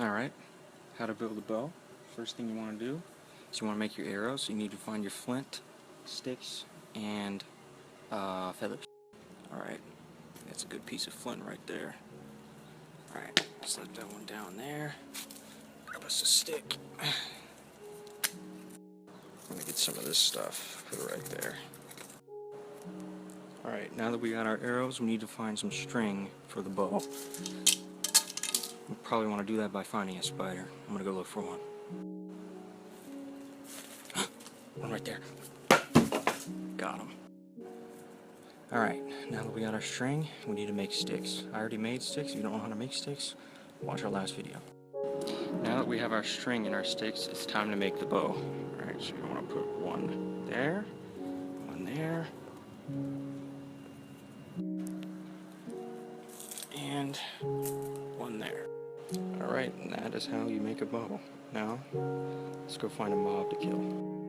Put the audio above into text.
Alright, how to build a bow. First thing you want to do is you want to make your arrows. You need to find your flint, sticks, and feathers. Alright, that's a good piece of flint right there. Alright, slip that one down there. Grab us a stick. I'm gonna get some of this stuff, put it right there. Alright, now that we got our arrows, we need to find some string for the bow. You probably want to do that by finding a spider. I'm gonna go look for one. One right there. Got him. Alright, now that we got our string, we need to make sticks. I already made sticks. If you don't know how to make sticks, watch our last video. Now that we have our string and our sticks, it's time to make the bow. Alright, so you want to put one there, and one there. Alright, and that is how you make a bow. Now, let's go find a mob to kill.